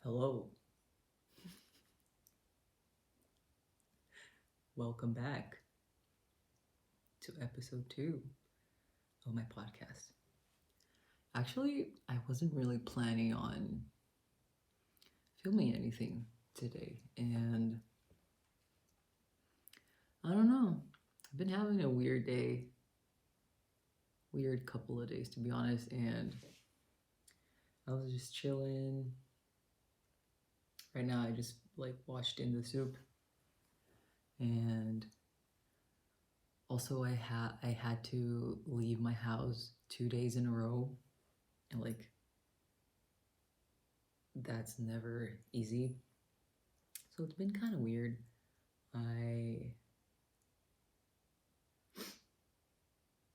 Hello. Welcome back to episode 2 of my podcast. Actually, I wasn't really planning on filming anything today, and I don't know. I've been having a weird day, weird couple of days to be honest, and I was just chilling. Right now, I just washed in the soup, and also I had to leave my house 2 days in a row, and that's never easy. So it's been kind of weird.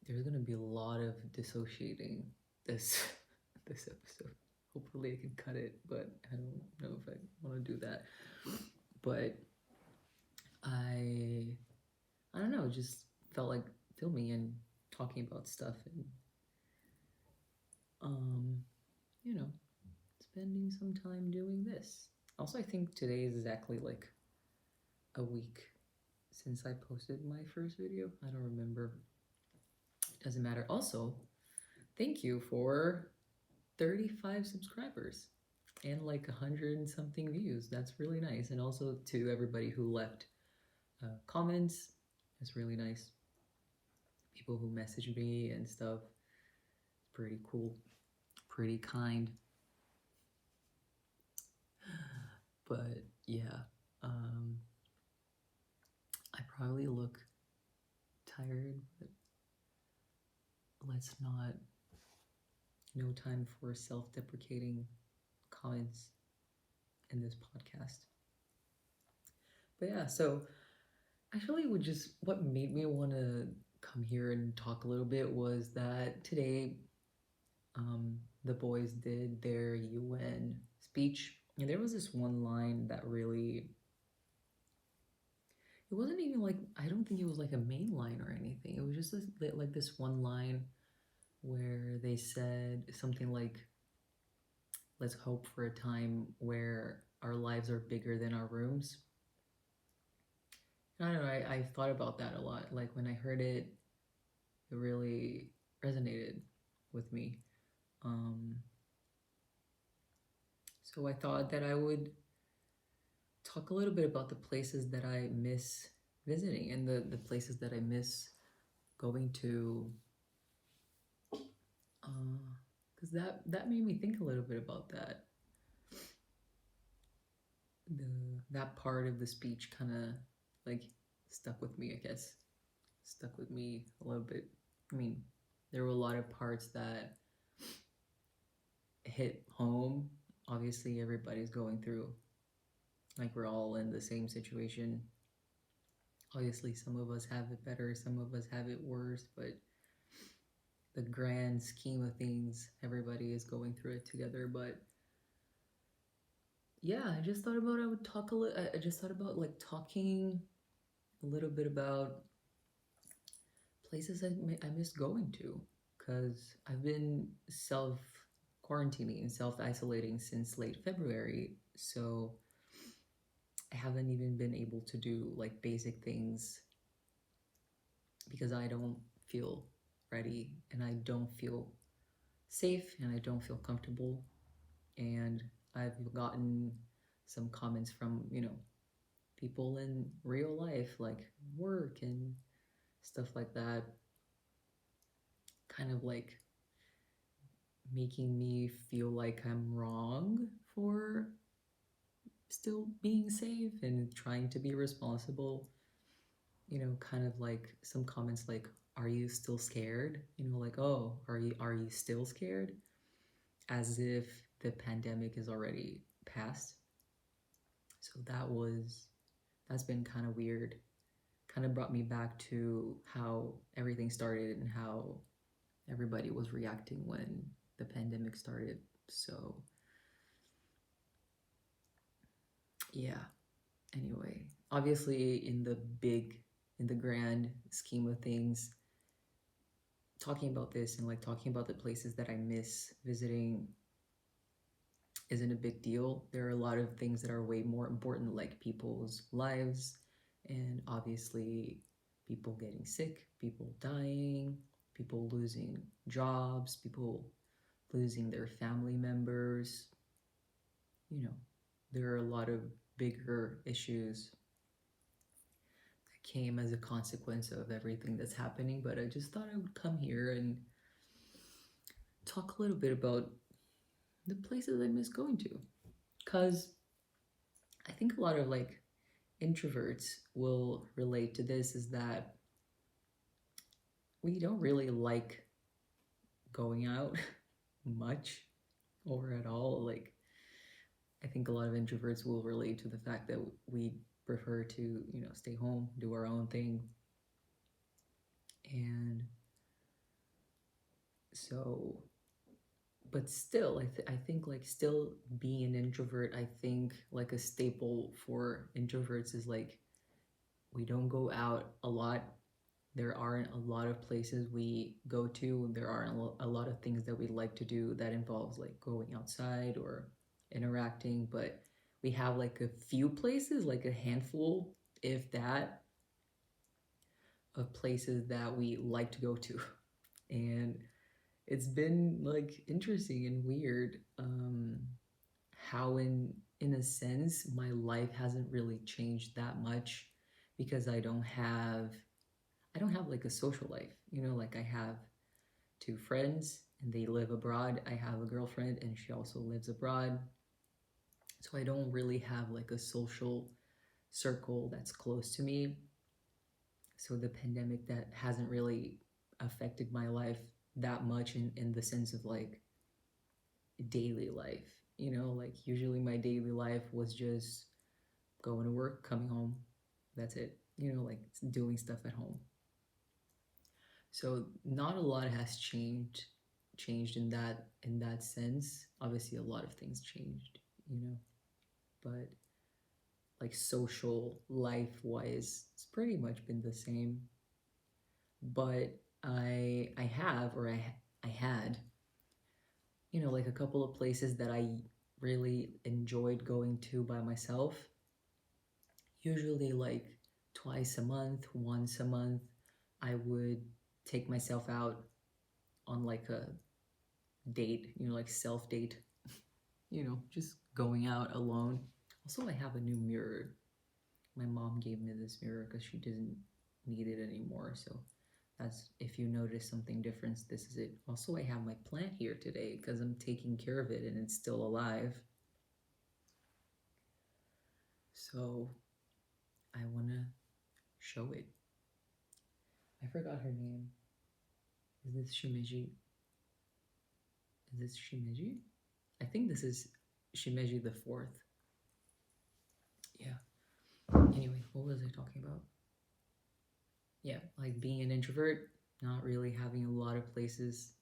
There's gonna be a lot of dissociating this this episode. Hopefully I can cut it, but I don't know if I want to do that. But I don't know, just felt like filming and talking about stuff and you know, spending some time doing this. Also, I think today is exactly like a week since I posted my first video. I don't remember. Doesn't matter. Also, thank you for 35 subscribers and 100 and something views. That's really nice. And also to everybody who left comments. It's really nice. People who messaged me and stuff. It's pretty cool. Pretty kind. But yeah, I probably look tired, but let's not. No time for self-deprecating comments in this podcast. But yeah, so actually what made me want to come here and talk a little bit was that today the boys did their UN speech, and there was this one line that really, it wasn't even I don't think it was like a main line or anything. It was just this one line where they said something like, let's hope for a time where our lives are bigger than our rooms. I don't know, I thought about that a lot. Like when I heard it, it really resonated with me. So I thought that I would talk a little bit about the places that I miss visiting and the places that I miss going to. Because that made me think a little bit about that. That part of the speech kind of stuck with me, I guess. Stuck with me a little bit. I mean, there were a lot of parts that hit home. Obviously, everybody's going through, we're all in the same situation. Obviously, some of us have it better, some of us have it worse, but the grand scheme of things, everybody is going through it together. But yeah, I just thought about talking a little bit about places I miss going to, because I've been self-quarantining, self-isolating since late February, so I haven't even been able to do basic things because I don't feel ready and I don't feel safe and I don't feel comfortable. And I've gotten some comments from, people in real life, like work and stuff like that, kind of making me feel like I'm wrong for still being safe and trying to be responsible. Kind of some comments like, are you still scared? Oh, are you still scared? As if the pandemic is already past. So that's been kind of weird. Kind of brought me back to how everything started and how everybody was reacting when the pandemic started. So yeah, anyway, obviously in the grand scheme of things, talking about this and talking about the places that I miss visiting, isn't a big deal. There are a lot of things that are way more important, like people's lives, and obviously people getting sick, people dying, people losing jobs, people losing their family members. You know, there are a lot of bigger issues that came as a consequence of everything that's happening. But I just thought I would come here and talk a little bit about the places I miss going to. Because I think a lot of like introverts will relate to this is that we don't really like going out much or at all. Like, I think a lot of introverts will relate to the fact that we prefer to, stay home, do our own thing. And so, but still, I think like still being an introvert, I think like a staple for introverts is like we don't go out a lot. There aren't a lot of places we go to. There aren't a lot of things that we like to do that involves like going outside or interacting, but we have like a few places, like a handful, if that, of places that we like to go to. And it's been like interesting and weird how in a sense my life hasn't really changed that much because I don't have like a social life. Like I have two friends and they live abroad. I have a girlfriend and she also lives abroad. So I don't really have like a social circle that's close to me. So the pandemic that hasn't really affected my life that much in the sense of like daily life. Like usually my daily life was just going to work, coming home. That's it. Like doing stuff at home. So not a lot has changed in that sense. Obviously a lot of things changed, but like social life wise it's pretty much been the same. But I have or I had, like a couple of places that I really enjoyed going to by myself. Usually like twice a month, once a month, I would take myself out on like a date, like self date, just going out alone. Also, I have a new mirror. My mom gave me this mirror because she doesn't need it anymore. So that's, if you notice something different, this is it. Also, I have my plant here today because I'm taking care of it and it's still alive. So I want to show it. I forgot her name. Is this Shimeji? Is this Shimeji? I think this is Shimeji the fourth. Yeah. Anyway, what was I talking about? Yeah, like being an introvert, not really having a lot of places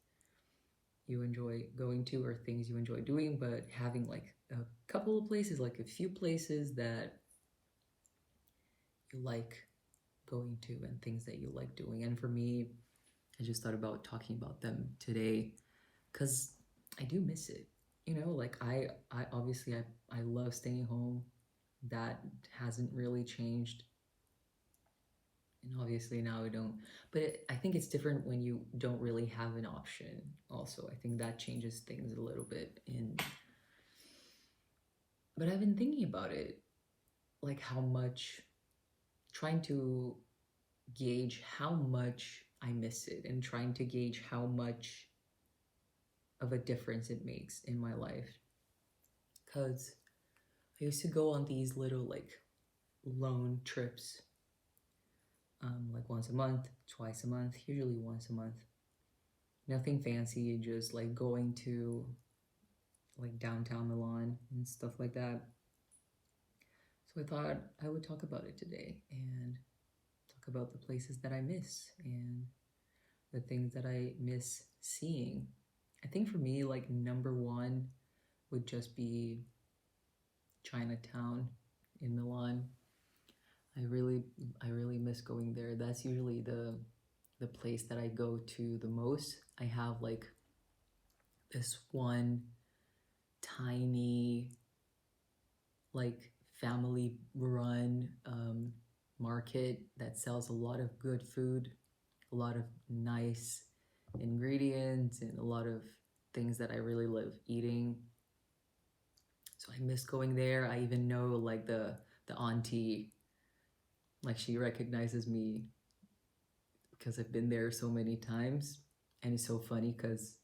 you enjoy going to or things you enjoy doing, but having like a couple of places, like a few places that you like going to and things that you like doing. And for me, I just thought about talking about them today because I do miss it. Like I obviously I love staying home. That hasn't really changed. And obviously now I don't, but I think it's different when you don't really have an option. Also, I think that changes things a little bit. But I've been thinking about it, like how much, trying to gauge how much I miss it and trying to gauge how much of a difference it makes in my life. Because I used to go on these little like lone trips, like once a month, twice a month, usually once a month. Nothing fancy, just like going to like downtown Milan and stuff like that. So I thought I would talk about it today and talk about the places that I miss and the things that I miss seeing. I think for me, like number one would just be Chinatown in Milan. I really miss going there. That's usually the place that I go to the most. I have like this one tiny, like family run market that sells a lot of good food, a lot of nice ingredients, and a lot of things that I really love eating. So I miss going there. I even know like the auntie, like she recognizes me because I've been there so many times. And it's so funny because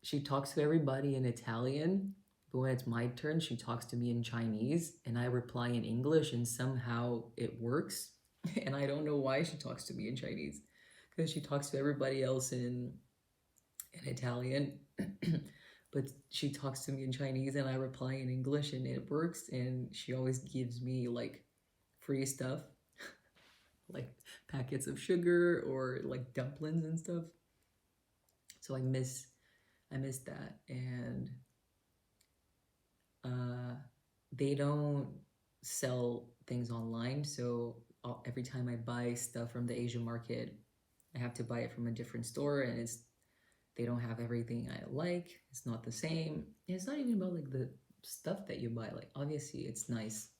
she talks to everybody in Italian, but when it's my turn, she talks to me in Chinese and I reply in English, and somehow it works. And I don't know why she talks to me in Chinese because she talks to everybody else in Italian. But she talks to me in Chinese and I reply in English and it works. And she always gives me like free stuff, like packets of sugar or like dumplings and stuff. So I miss that. And uh, they don't sell things online. So every time I buy stuff from the Asian market, I have to buy it from a different store, and they don't have everything I like. It's not the same. And it's not even about like the stuff that you buy. Like obviously, it's nice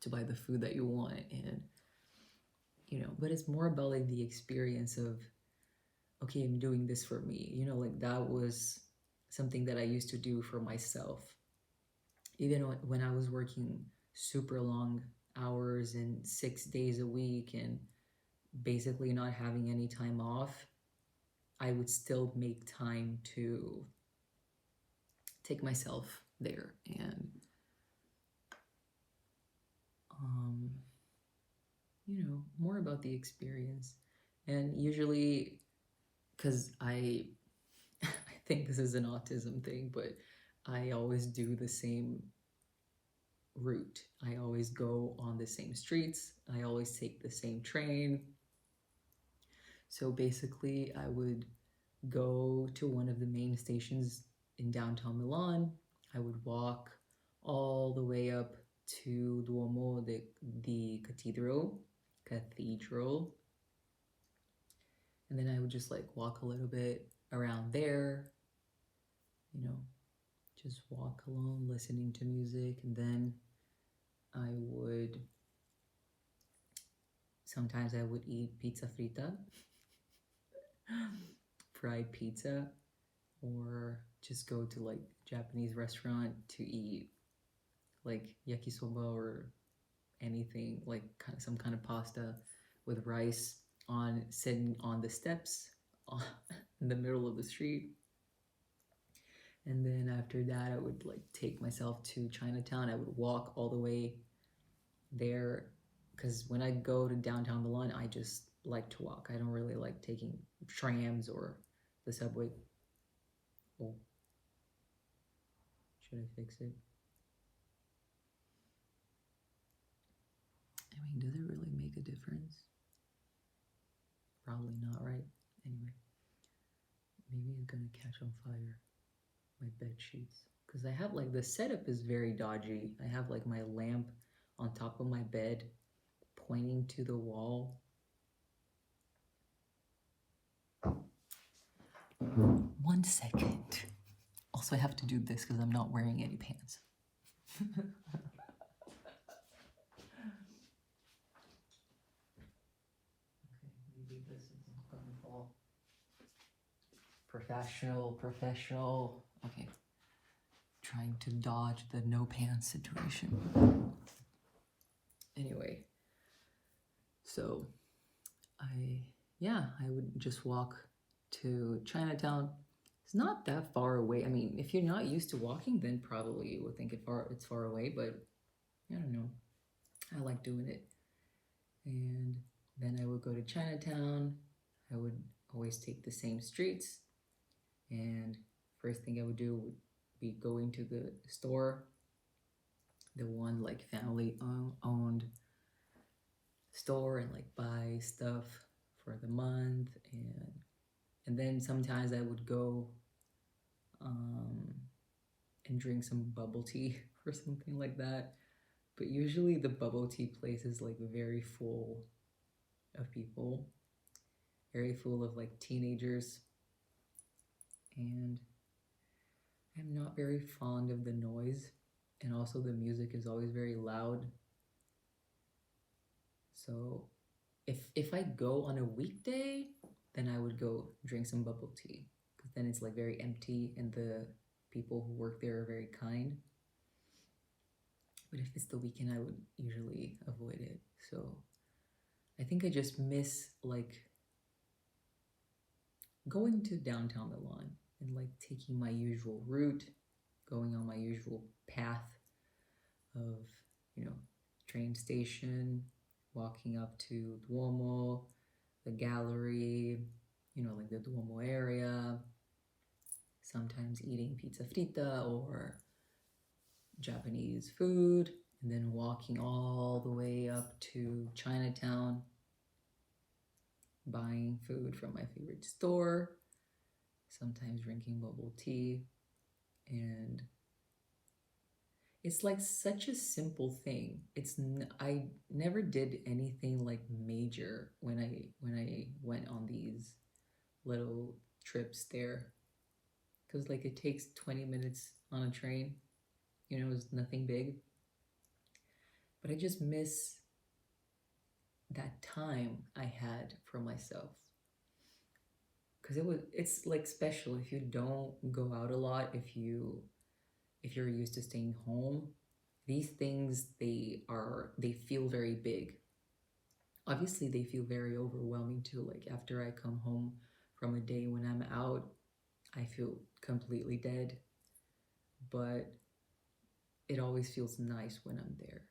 to buy the food that you want, and but it's more about like the experience of, okay, I'm doing this for me. Like that was something that I used to do for myself. Even when I was working super long hours and 6 days a week and basically not having any time off, I would still make time to take myself there and, um, more about the experience. And usually, because I think this is an autism thing, but I always do the same route. I always go on the same streets. I always take the same train. So basically, I would go to one of the main stations in downtown Milan. I would walk all the way up to Duomo, the cathedral, and then I would just like walk a little bit around there, you know, just walk alone, listening to music, and then sometimes I would eat pizza frita, fried pizza, or just go to like Japanese restaurant to eat like yakisoba or anything, like some kind of pasta with rice, sitting on the steps in the middle of the street. And then after that, I would like take myself to Chinatown. I would walk all the way there because when I go to downtown Milan, I just like to walk. I don't really like taking trams or the subway. Oh, should I fix it? I mean, does it really make a difference? Probably not, right? Anyway, maybe it's gonna catch on fire, my bed sheets. Because I have like the setup is very dodgy. I have like my lamp on top of my bed pointing to the wall. 1 second. Also, I have to do this because I'm not wearing any pants. Okay, maybe this isn't gonna fall. Professional. Okay. Trying to dodge the no pants situation. Anyway, so I would just walk to Chinatown. It's not that far away. I mean, if you're not used to walking, then probably you would think it's far away, but I don't know. I like doing it. And then I would go to Chinatown. I would always take the same streets. And first thing I would do would be going to the store, the one like family owned store, and like buy stuff for the month. And then sometimes I would go and drink some bubble tea or something like that. But usually the bubble tea place is like very full of people, very full of like teenagers. And I'm not very fond of the noise, and also the music is always very loud. So if I go on a weekday, then I would go drink some bubble tea because then it's like very empty and the people who work there are very kind. But if it's the weekend, I would usually avoid it. So I think I just miss like going to downtown Milan and like taking my usual route, going on my usual path of, you know, train station, walking up to Duomo, the gallery, you know, like the Duomo area, sometimes eating pizza frita or Japanese food, and then walking all the way up to Chinatown, buying food from my favorite store, sometimes drinking bubble tea, and it's like such a simple thing. I never did anything like major when I went on these little trips there, because like it takes 20 minutes on a train. You know, it's nothing big. But I just miss that time I had for myself, because it's like special if you don't go out a lot, if you're used to staying home. These things, they feel very big. Obviously they feel very overwhelming too. Like after I come home from a day when I'm out, I feel completely dead, but it always feels nice when I'm there.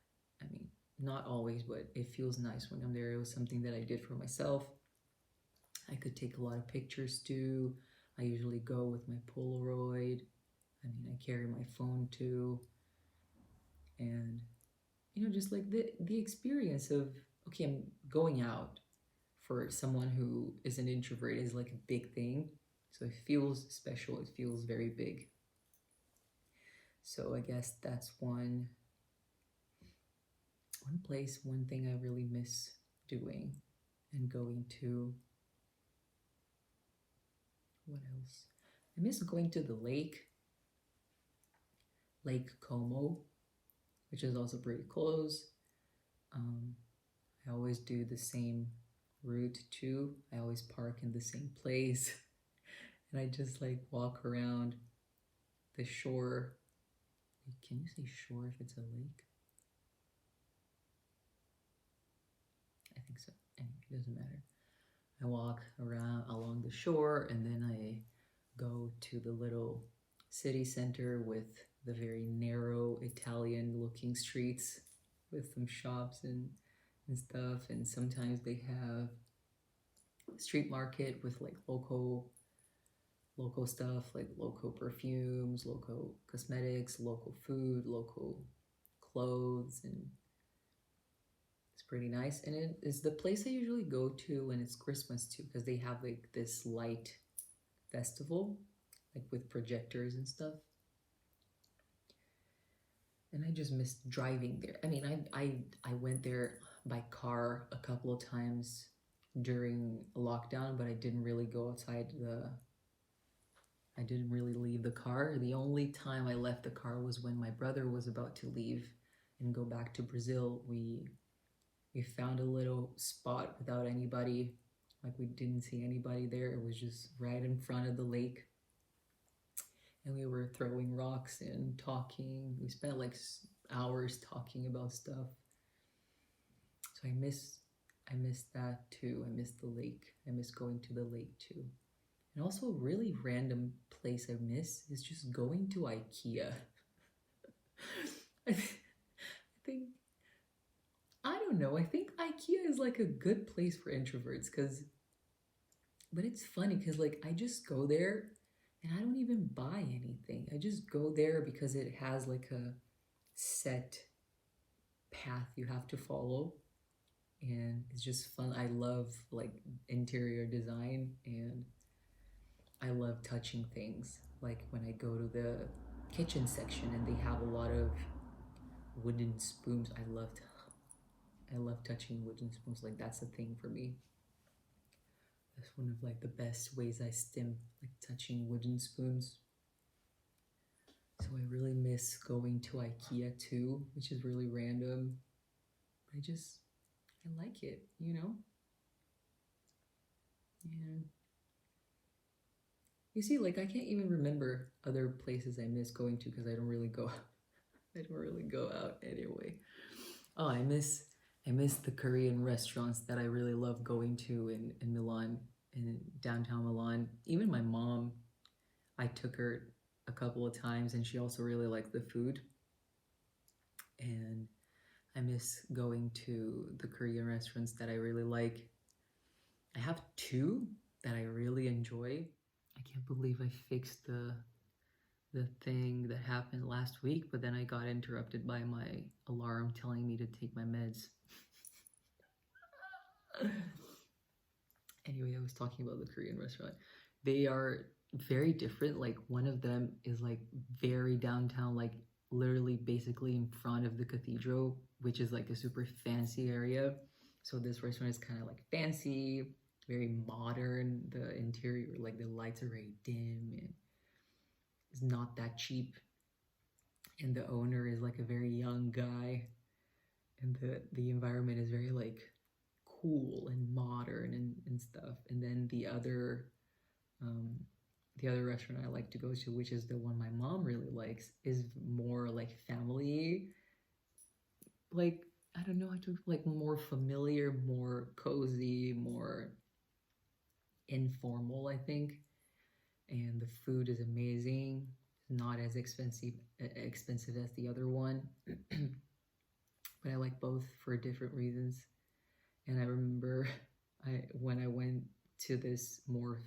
I mean, not always, but it feels nice when I'm there. It was something that I did for myself. I could take a lot of pictures too. I usually go with my Polaroid. I mean, I carry my phone too. And, you know, just like the experience of, okay, I'm going out, for someone who is an introvert, is like a big thing. So it feels special. It feels very big. So I guess that's one place, one thing I really miss doing and going to. What else? I miss going to the Lake Como, which is also pretty close. Um, I always do the same route too. I always park in the same place and I just like walk around the shore. Can you say shore if it's a lake? I think so. Anyway, it doesn't matter. I walk around along the shore and then I go to the little city center with the very narrow Italian looking streets with some shops and stuff. And sometimes they have street market with like local stuff, like local perfumes, local cosmetics, local food, local clothes, and it's pretty nice. And it is the place I usually go to when it's Christmas too, because they have like this light festival, like with projectors and stuff. And I just miss driving there. I mean, I went there by car a couple of times during lockdown, but I didn't really go outside the. I didn't really leave the car. The only time I left the car was when my brother was about to leave and go back to Brazil. We found a little spot without anybody. Like we didn't see anybody there. It was just right in front of the lake. And we were throwing rocks and talking. We spent like hours talking about stuff. So I miss that too. I miss the lake. I miss going to the lake too. And also a really random place I miss is just going to IKEA. I think I don't know. I think IKEA is like a good place for introverts cuz but it's funny cuz like I just go there and I don't even buy anything. I just go there because it has like a set path you have to follow and it's just fun. I love like interior design and I love touching things. Like when I go to the kitchen section and they have a lot of wooden spoons. I love touching wooden spoons. Like that's a thing for me. That's one of like the best ways I stim, like touching wooden spoons. So I really miss going to IKEA too, which is really random. I like it, you know? And you see, like I can't even remember other places I miss going to because I don't really go I don't really go out anyway. Oh, I miss the Korean restaurants that I really love going to in Milan, in downtown Milan. Even my mom, I took her a couple of times and she also really liked the food. And I miss going to the Korean restaurants that I really like. I have two that I really enjoy. I can't believe I fixed the thing that happened last week, but then I got interrupted by my alarm telling me to take my meds. Anyway, I was talking about the Korean restaurant. They are very different. Like one of them is like very downtown, like literally basically in front of the cathedral, which is like a super fancy area. So this restaurant is kind of like fancy, very modern. The interior, like the lights are very dim and it's not that cheap. And the owner is like a very young guy, and the environment is very like cool and modern and stuff. And then um, the other restaurant I like to go to, which is the one my mom really likes, is more like family, like I don't know how to like more familiar, more cozy, more informal, I think. And the food is amazing. Not as expensive as the other one, but I like both for different reasons. And I remember when I went to this more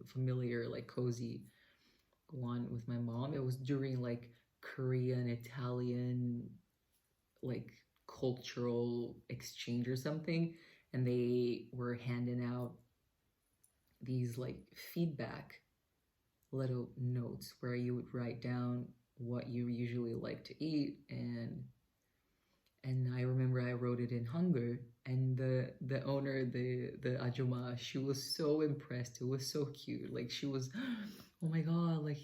familiar, like cozy one with my mom, it was during like Korean, Italian, like cultural exchange or something. And they were handing out these like feedback little notes where you would write down what you usually like to eat, and I remember I wrote it in Hangul, and the owner, the ajuma, she was so impressed. It was so cute. Like she was, oh my god, like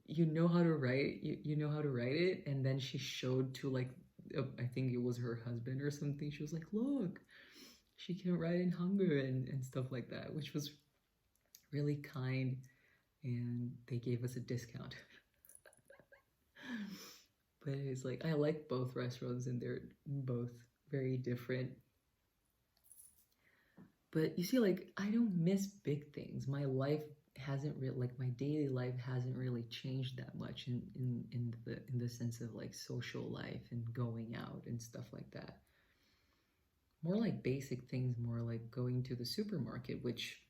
you know how to write, you know how to write it, and then she showed to like, I think it was her husband or something. She was like, look, she can write in Hangul and stuff like that, which was really kind, and they gave us a discount. But it's like I like both restaurants and they're both very different. But you see, like I don't miss big things. My life hasn't really like my daily life hasn't really changed that much in the sense of like social life and going out and stuff like that. More like basic things, more like going to the supermarket, which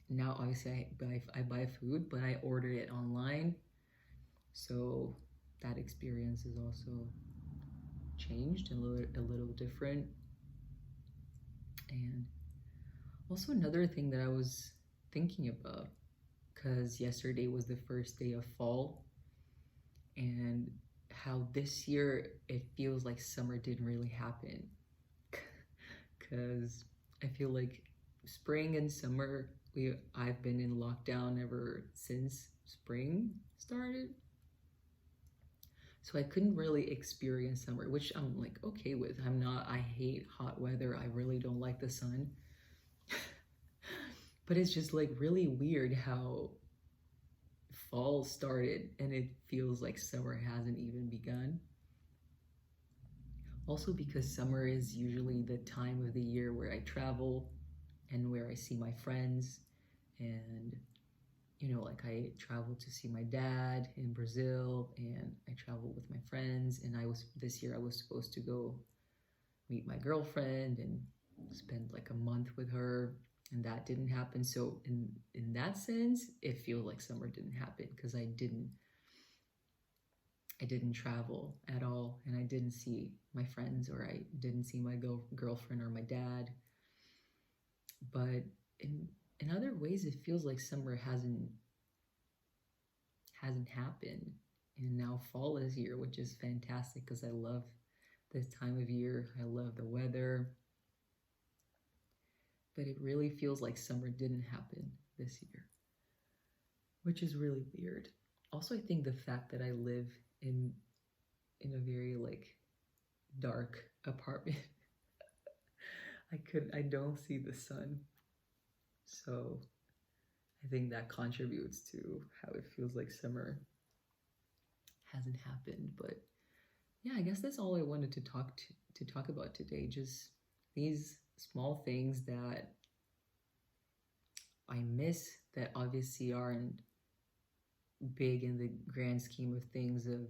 now obviously I buy food, but I order it online. So that experience is also changed and a little different. And also another thing that I was thinking about, because yesterday was the first day of fall, and how this year it feels like summer didn't really happen. Because I feel like spring and summer, I've been in lockdown ever since spring started. So I couldn't really experience summer, which I'm like okay with. I hate hot weather. I really don't like the sun. But it's just like really weird how fall started and it feels like summer hasn't even begun. Also, because summer is usually the time of the year where I travel and where I see my friends. And, you know, like I traveled to see my dad in Brazil and I traveled with my friends. And this year I was supposed to go meet my girlfriend and spend like a month with her, and that didn't happen. So in that sense it feels like summer didn't happen because I didn't travel at all, and I didn't see my friends, or I didn't see my girlfriend or my dad. But in other ways it feels like summer hasn't happened, and now fall is here, which is fantastic because I love this time of year. I love the weather, but it really feels like summer didn't happen this year, which is really weird. also I think the fact that I live in a very like dark apartment, I don't see the sun. So I think that contributes to how it feels like summer hasn't happened. But yeah, I guess that's all I wanted to talk about today. Just these small things that I miss that obviously aren't big in the grand scheme of things of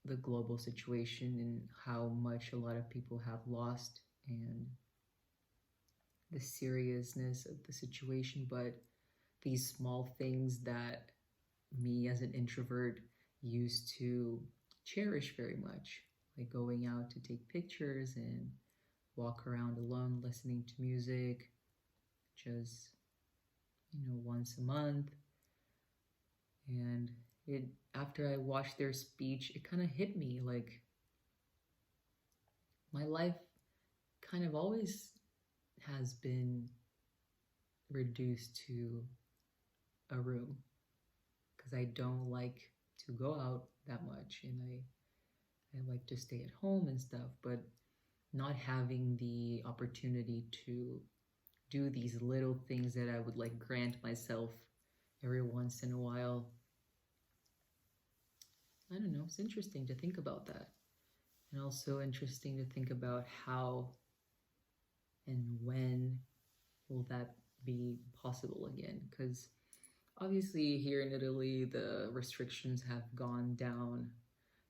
the global situation and how much a lot of people have lost and the seriousness of the situation, but these small things that me as an introvert used to cherish very much, like going out to take pictures and walk around alone listening to music just once a month. And it after I watched their speech, it kind of hit me like my life kind of always has been reduced to a room because I don't like to go out that much and I like to stay at home and stuff, but not having the opportunity to do these little things that I would like grant myself every once in a while. I don't know, it's interesting to think about that. And also interesting to think about how and when will that be possible again? Because obviously here in Italy, the restrictions have gone down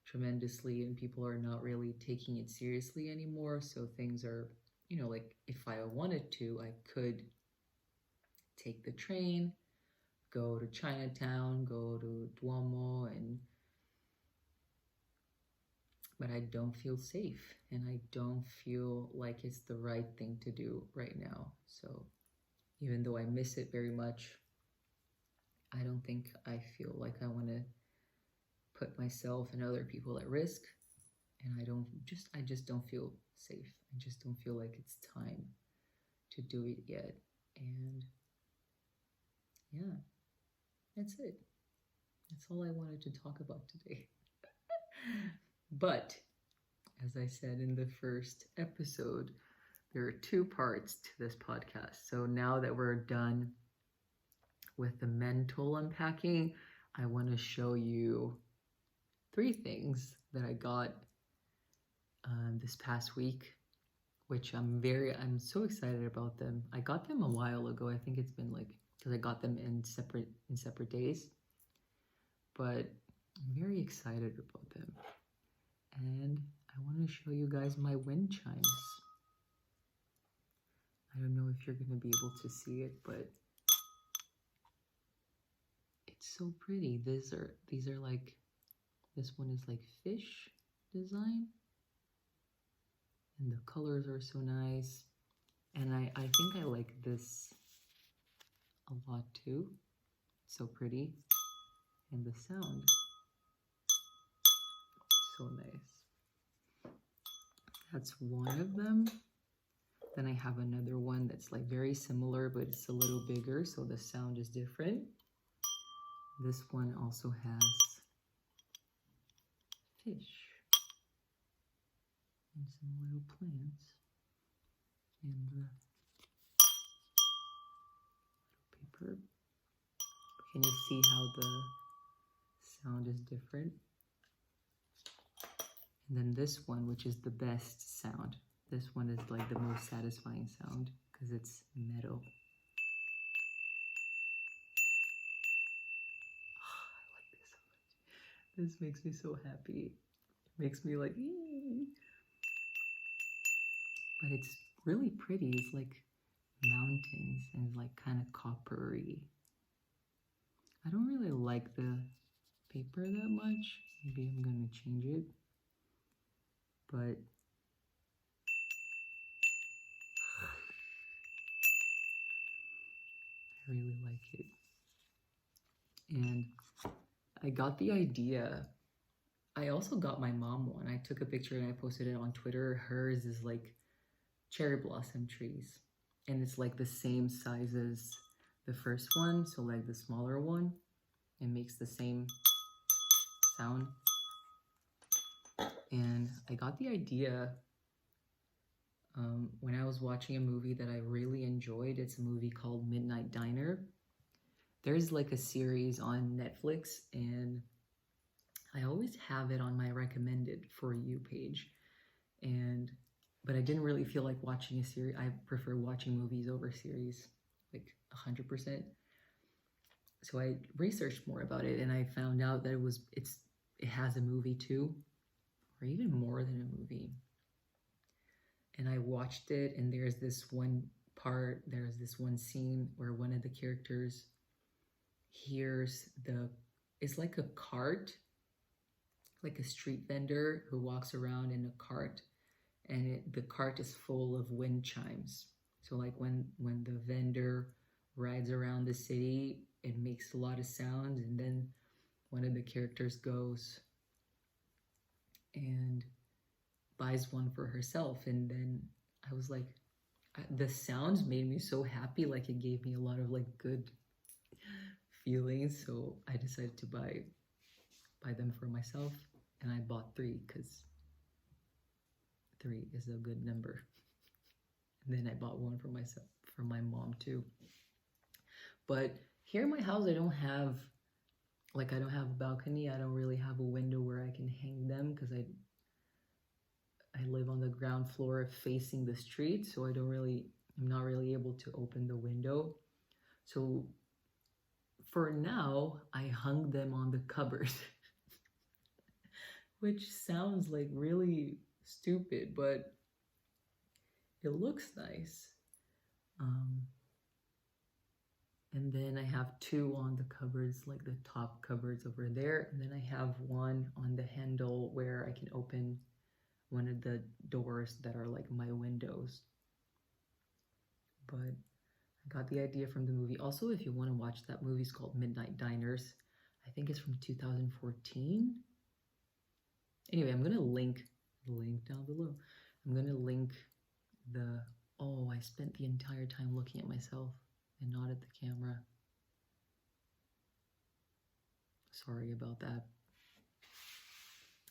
tremendously and people are not really taking it seriously anymore. So things are, like if I wanted to, I could take the train, go to Chinatown, go to Duomo, but I don't feel safe and I don't feel like it's the right thing to do right now. So even though I miss it very much, I don't think I feel like I want to put myself and other people at risk. And I just don't feel safe. I just don't feel like it's time to do it yet. And yeah, that's it. That's all I wanted to talk about today. But as I said in the first episode, there are two parts to this podcast. So now that we're done with the mental unpacking, I want to show you 3 things that I got this past week, which I'm so excited about them. I got them a while ago. I think it's been like, because I got them in separate days, but I'm very excited about them. And I want to show you guys my wind chimes. I don't know if you're going to be able to see it, but it's so pretty. These are like, this one is like fish design. And the colors are so nice. And I think I like this a lot too. It's so pretty. And the sound, so nice. That's one of them. Then I have another one that's like very similar, but it's a little bigger, so the sound is different. This one also has fish and some little plants and the paper. Can you see how the sound is different? And then this one, which is the best sound. This one is like the most satisfying sound because it's metal. Oh, I like this so much. This makes me so happy. It makes me like, ee. But it's really pretty. It's like mountains and like kind of coppery. I don't really like the paper that much. Maybe I'm gonna change it. But I really like it. And I got the idea. I also got my mom one. I took a picture and I posted it on Twitter. Hers is like cherry blossom trees. And it's like the same size as the first one. So like the smaller one. It makes the same sound. And I got the idea when I was watching a movie that I really enjoyed. It's a movie called Midnight Diner. There's like a series on Netflix, and I always have it on my recommended for you page. But I didn't really feel like watching a series. I prefer watching movies over series, like 100%. So I researched more about it, and I found out that it has a movie too, or even more than a movie. And I watched it, and there's this one scene where one of the characters hears it's like a cart, like a street vendor who walks around in a cart, and the cart is full of wind chimes. So like when the vendor rides around the city, it makes a lot of sounds, and then one of the characters goes and buys one for herself. And then I was like, the sounds made me so happy, like it gave me a lot of like good feelings. So I decided to buy them for myself, and I bought 3 because 3 is a good number. And then I bought 1 for myself, for my mom too. But here in my house, I don't have a balcony. I don't really have a window where I can hang them, because I live on the ground floor facing the street, so I'm not really able to open the window. So for now, I hung them on the cupboard, which sounds like really stupid, but it looks nice. And then I have 2 on the cupboards, like the top cupboards over there. And then I have 1 on the handle where I can open one of the doors that are like my windows. But I got the idea from the movie. Also, if you want to watch that movie, it's called Midnight Diners. I think it's from 2014. Anyway, I'm going to link the link down below. I'm going to link I spent the entire time looking at myself and not at the camera. Sorry about that.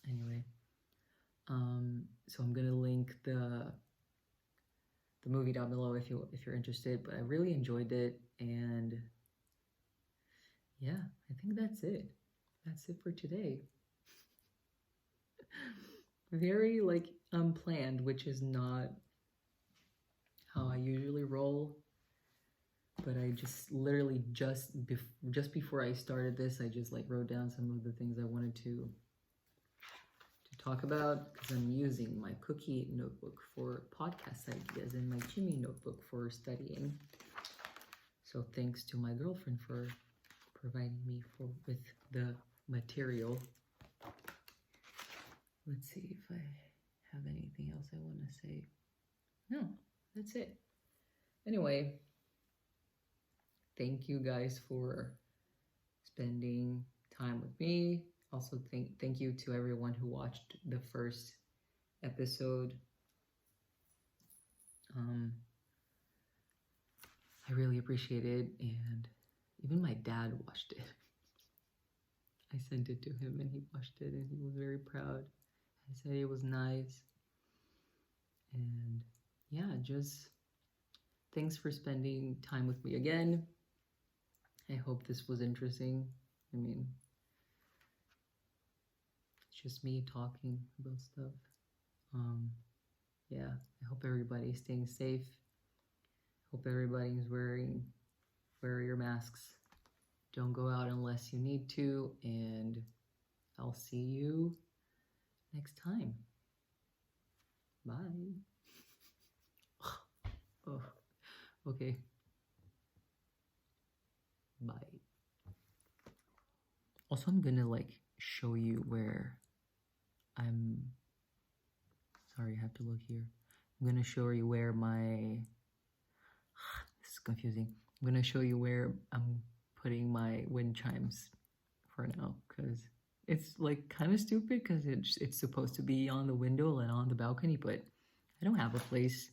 Anyway, so I'm gonna link the movie down below if you're interested. But I really enjoyed it, and yeah, I think that's it. That's it for today. Very like unplanned, which is not how I usually roll. But I just literally just before I started this, I just like wrote down some of the things I wanted to talk about, because I'm using my cookie notebook for podcast ideas and my Jimmy notebook for studying. So thanks to my girlfriend for providing me with the material. Let's see if I have anything else I want to say. No, that's it. Anyway, thank you guys for spending time with me. Also, thank you to everyone who watched the first episode. I really appreciate it, and even my dad watched it. I sent it to him, and he watched it, and he was very proud. He said it was nice. And yeah, just thanks for spending time with me again. I hope this was interesting. I mean, it's just me talking about stuff. Yeah, I hope everybody's staying safe. Hope everybody's wear your masks. Don't go out unless you need to, and I'll see you next time. Bye. Oh, okay. Bye. Also, I'm gonna like show you where sorry, I have to look here. I'm gonna show you where this is confusing. I'm gonna show you where I'm putting my wind chimes for now, because it's like kind of stupid, because it's supposed to be on the window and on the balcony, but I don't have a place.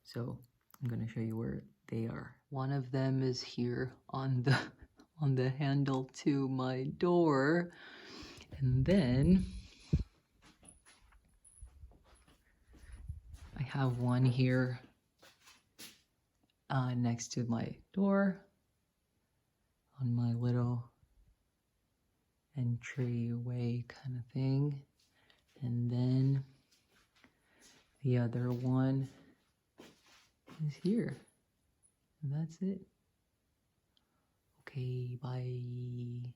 So I'm gonna show you where they are. One of them is here on the handle to my door, And then I have one here next to my door on my little entryway kind of thing. And then the other one is here. And that's it. Okay, bye.